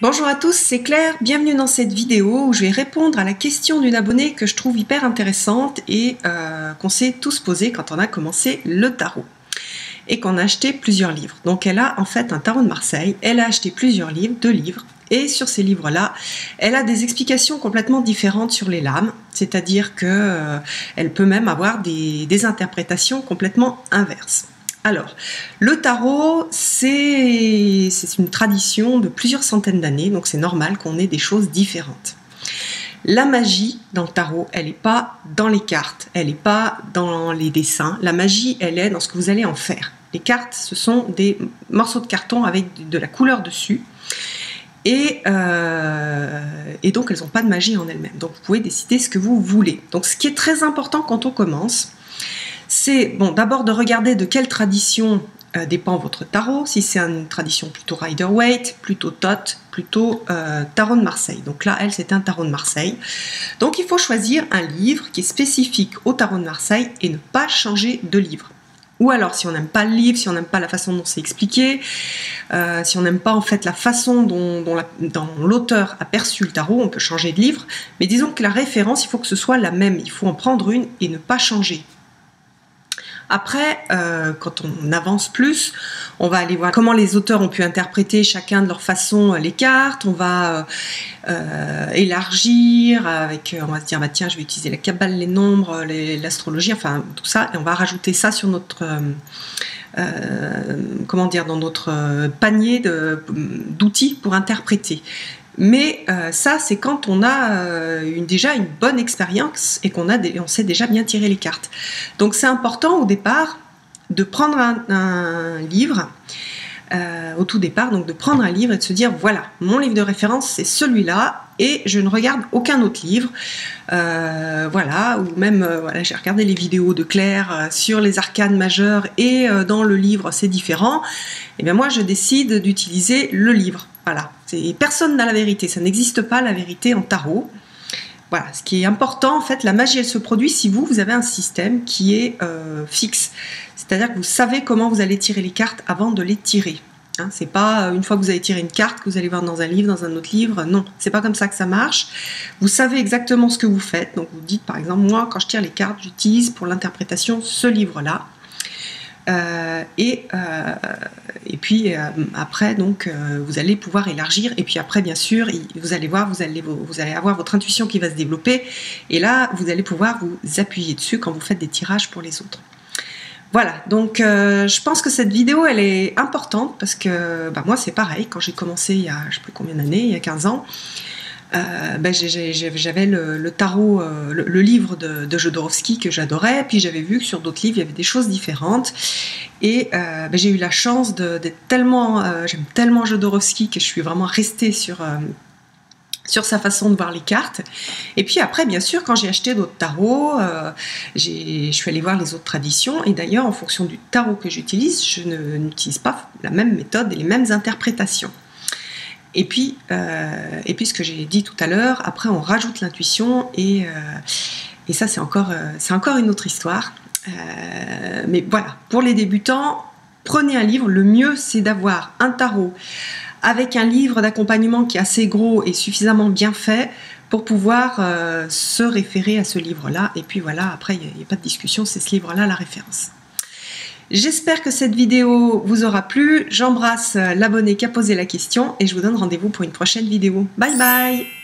Bonjour à tous, c'est Claire, bienvenue dans cette vidéo où je vais répondre à la question d'une abonnée que je trouve hyper intéressante et qu'on s'est tous posé quand on a commencé le tarot et qu'on a acheté plusieurs livres. Donc elle a en fait un tarot de Marseille, elle a acheté plusieurs livres, 2 livres, et sur ces livres-là, elle a des explications complètement différentes sur les lames, c'est-à-dire qu'elle peut même avoir des interprétations complètement inverses. Alors, le tarot, c'est une tradition de plusieurs centaines d'années, donc c'est normal qu'on ait des choses différentes. La magie dans le tarot, elle n'est pas dans les cartes, elle n'est pas dans les dessins. La magie, elle est dans ce que vous allez en faire. Les cartes, ce sont des morceaux de carton avec de la couleur dessus. Et donc, elles n'ont pas de magie en elles-mêmes. Donc, vous pouvez décider ce que vous voulez. Donc, ce qui est très important quand on commence, c'est bon, d'abord de regarder de quelle tradition dépend votre tarot. Si c'est une tradition plutôt Rider-Waite, plutôt Thoth, plutôt tarot de Marseille. Donc là, elle, c'est un tarot de Marseille. Donc il faut choisir un livre qui est spécifique au tarot de Marseille et ne pas changer de livre. Ou alors, si on n'aime pas le livre, si on n'aime pas la façon dont c'est expliqué, si on n'aime pas en fait la façon dont l'auteur a perçu le tarot, on peut changer de livre. Mais disons que la référence, il faut que ce soit la même. Il faut en prendre une et ne pas changer. Après, quand on avance plus, on va aller voir comment les auteurs ont pu interpréter chacun de leur façon les cartes. On va élargir avec, on va se dire, bah, tiens, je vais utiliser la cabale, les nombres, l'astrologie, enfin tout ça, et on va rajouter ça sur notre, comment dire, dans notre panier d'outils pour interpréter. Mais ça, c'est quand on a déjà une bonne expérience et on sait déjà bien tirer les cartes. Donc c'est important au départ de prendre un livre, au tout départ, donc de prendre un livre et de se dire, voilà, mon livre de référence, c'est celui-là, et je ne regarde aucun autre livre. Voilà, ou même, voilà, j'ai regardé les vidéos de Claire sur les arcanes majeures, et dans le livre, c'est différent. Et bien moi, je décide d'utiliser le livre. Voilà, personne n'a la vérité, ça n'existe pas la vérité en tarot. Voilà, ce qui est important, en fait, la magie, elle se produit si vous avez un système qui est fixe. C'est-à-dire que vous savez comment vous allez tirer les cartes avant de les tirer. Hein, c'est pas une fois que vous avez tiré une carte que vous allez voir dans un livre, dans un autre livre. Non, c'est pas comme ça que ça marche. Vous savez exactement ce que vous faites. Donc vous dites, par exemple, moi, quand je tire les cartes, j'utilise pour l'interprétation ce livre-là. Et puis après, donc, vous allez pouvoir élargir. Et puis après, bien sûr, vous allez voir, vous allez avoir votre intuition qui va se développer. Et là, vous allez pouvoir vous appuyer dessus quand vous faites des tirages pour les autres. Voilà, donc je pense que cette vidéo, elle est importante parce que bah, moi, c'est pareil. Quand j'ai commencé il y a, je ne sais plus combien d'années, il y a 15 ans, ben j'avais le tarot, le livre de Jodorowsky que j'adorais, puis j'avais vu que sur d'autres livres il y avait des choses différentes, et ben j'ai eu la chance d'être tellement, j'aime tellement Jodorowsky que je suis vraiment restée sur sa façon de voir les cartes. Et puis après, bien sûr, quand j'ai acheté d'autres tarots, je suis allée voir les autres traditions, et d'ailleurs en fonction du tarot que j'utilise, je n'utilise pas la même méthode et les mêmes interprétations. Et puis ce que j'ai dit tout à l'heure, après on rajoute l'intuition, et ça c'est encore une autre histoire. Mais voilà, pour les débutants, prenez un livre. Le mieux, c'est d'avoir un tarot avec un livre d'accompagnement qui est assez gros et suffisamment bien fait pour pouvoir se référer à ce livre-là. Et puis voilà, après il n'y a pas de discussion, c'est ce livre-là la référence. J'espère que cette vidéo vous aura plu. J'embrasse l'abonné qui a posé la question et je vous donne rendez-vous pour une prochaine vidéo. Bye bye!